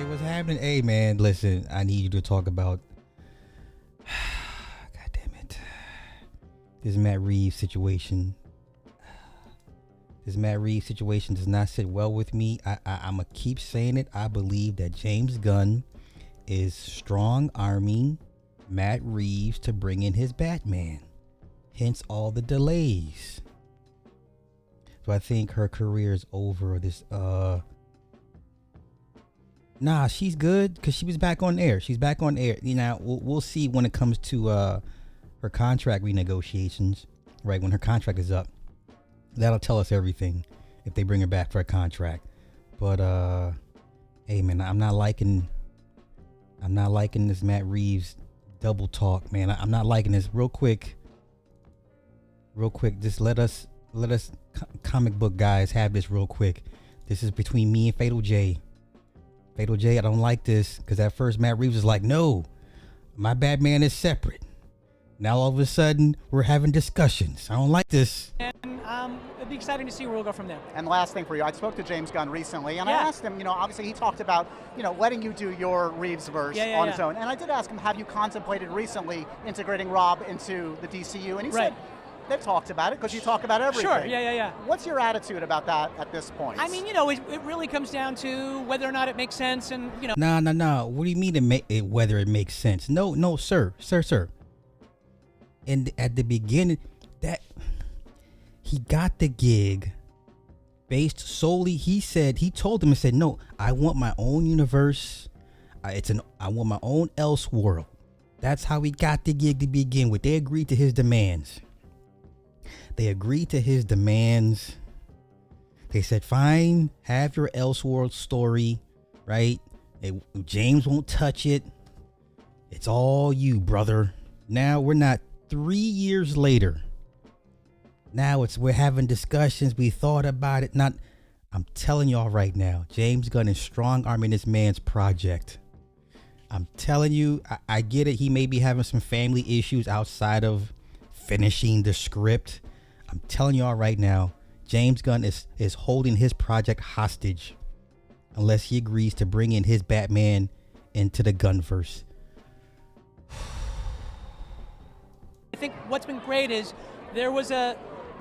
what's happening? Hey, man, listen, I need you to talk about. God damn it. This Matt Reeves situation. This Matt Reeves situation does not sit well with me. I'm going to keep saying it. I believe that James Gunn is strong arming Matt Reeves to bring in his Batman. Hence all the delays. So I think her career is over. Nah, she's good because she was back on air. She's back on air. You know, we'll see when it comes to her contract renegotiations, right? When her contract is up, that'll tell us everything if they bring her back for a contract. But hey, man, I'm not liking this Matt Reeves double talk, man. I'm not liking this. Real quick, just let us comic book guys have this real quick. This is between me and Fatal J. Fatal J, I don't like this because at first Matt Reeves was like, no, my Batman is separate. Now all of a sudden we're having discussions. I don't like this. And it'd be exciting to see where we'll go from there. And last thing for you, I spoke to James Gunn recently, and I asked him, obviously he talked about, letting you do your Reeves verse on his own. And I did ask him, have you contemplated recently integrating Rob into the DCU? And he said, they've talked about it because you talk about everything. Sure, yeah. What's your attitude about that at this point? I mean, it really comes down to whether or not it makes sense, and No. What do you mean whether it makes sense? No, sir. And at the beginning, that he got the gig based solely. He told them and said, no, I want my own universe. I want my own Elseworld. That's how he got the gig to begin with. They agreed to his demands. They said, fine, have your Elseworld story, right? James won't touch it. It's all you, brother. Now we're not 3 years later. Now we're having discussions. We thought about it. I'm telling y'all right now, James Gunn is strong arming this man's project. I'm telling you, I get it. He may be having some family issues outside of finishing the script. I'm telling y'all right now, James Gunn is holding his project hostage unless he agrees to bring in his Batman into the Gunnverse. I think what's been great is there was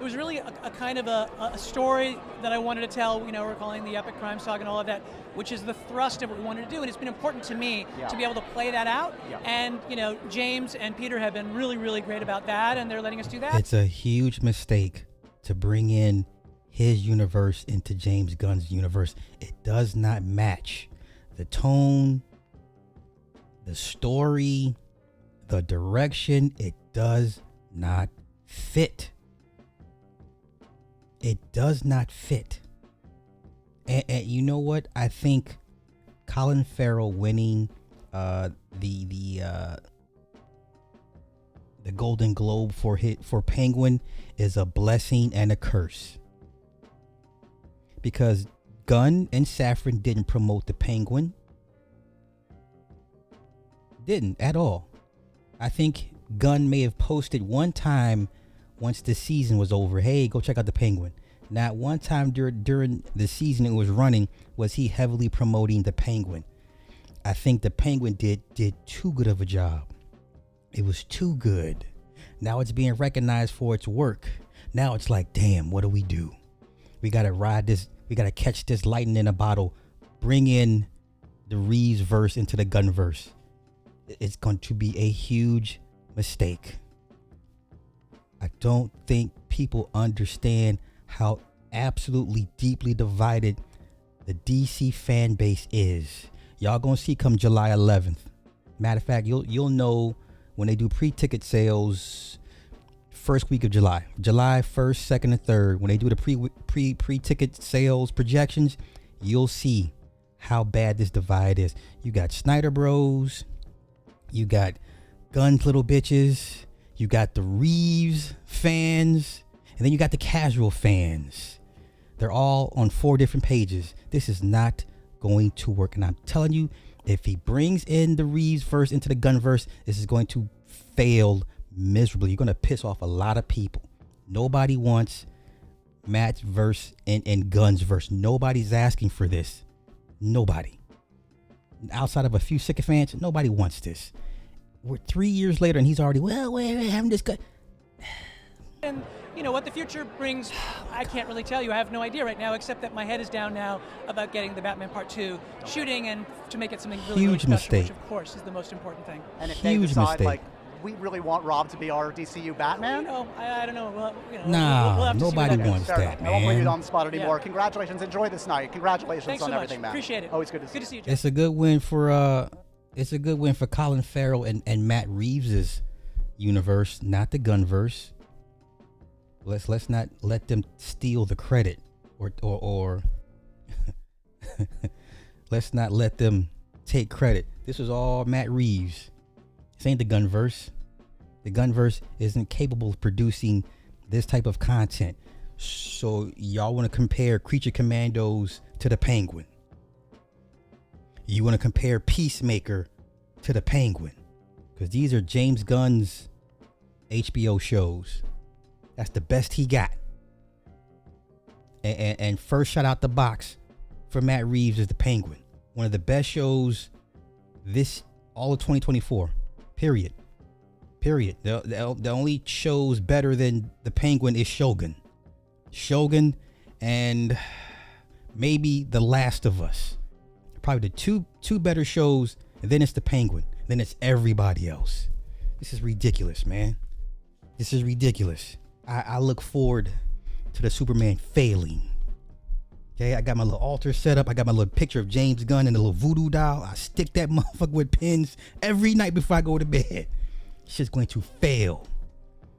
really a kind of a story that I wanted to tell. We're calling the epic crime saga and all of that, which is the thrust of what we wanted to do, and it's been important to me to be able to play that out. And James and Peter have been really, really great about that, and they're letting us do that. It's a huge mistake to bring in his universe into James Gunn's universe. It does not match the tone, the story, the direction. It does not fit. It does not fit. And you know what? I think Colin Farrell winning the Golden Globe for Penguin is a blessing and a curse. Because Gunn and Safran didn't promote the Penguin. Didn't at all. I think Gunn may have posted one time once the season was over, hey, go check out the Penguin. Not one time during the season it was running was he heavily promoting the Penguin. I think the Penguin did too good of a job. It was too good. Now it's being recognized for its work. Now it's like, damn, what do? We gotta ride this. We gotta catch this lightning in a bottle. Bring in the Reeves verse into the Gunnverse. It's going to be a huge mistake. I don't think people understand how absolutely deeply divided the DC fan base is. Y'all gonna see come July 11th. Matter of fact, you'll know when they do pre-ticket sales first week of July. July 1st, 2nd, and 3rd. When they do the pre-ticket sales projections, you'll see how bad this divide is. You got Snyder Bros. You got Gunn's little bitches. You got the Reeves fans, and then you got the casual fans. They're all on 4 different pages. This is not going to work. And I'm telling you, if he brings in the Reeves verse into the Gunnverse, this is going to fail miserably. You're going to piss off a lot of people. Nobody wants Matt's verse and Gunn's verse. Nobody's asking for this. Nobody. outside of a few sycophants, nobody wants this. We're 3 years later and he's already, well, we're having this guy. And you know what the future brings, I can't really tell you. I have no idea right now, except that my head is down now about getting the Batman Part 2 shooting and to make it something really, really special, mistake. which of course is the most important thing. And if they decide, like, we really want Rob to be our DCU Batman? You know, I don't know. Well, you know, nah, we'll have to nobody see what wants that, man. I won't leave you on the spot anymore. Congratulations. Enjoy this night. Congratulations Thanks on so much. everything, man. Appreciate it. Always good to see you. Good to see you, Jay. It's a good win for Colin Farrell and Matt Reeves' universe, not the Gunnverse. Let's not let them steal the credit, or let's not let them take credit. This was all Matt Reeves. This ain't the Gunnverse. The Gunnverse isn't capable of producing this type of content. So y'all want to compare Creature Commandos to the Penguin. You want to compare Peacemaker to the Penguin. Because these are James Gunn's HBO shows. That's the best he got. And first shot out the box for Matt Reeves is the Penguin. One of the best shows all of 2024. Period. The only shows better than the Penguin is Shogun. And maybe The Last of Us. Probably the two better shows, and then it's the Penguin. Then it's everybody else. This is ridiculous, man. This is ridiculous. I look forward to the Superman failing. Okay, I got my little altar set up. I got my little picture of James Gunn and a little voodoo doll. I stick that motherfucker with pins every night before I go to bed. Shit's going to fail.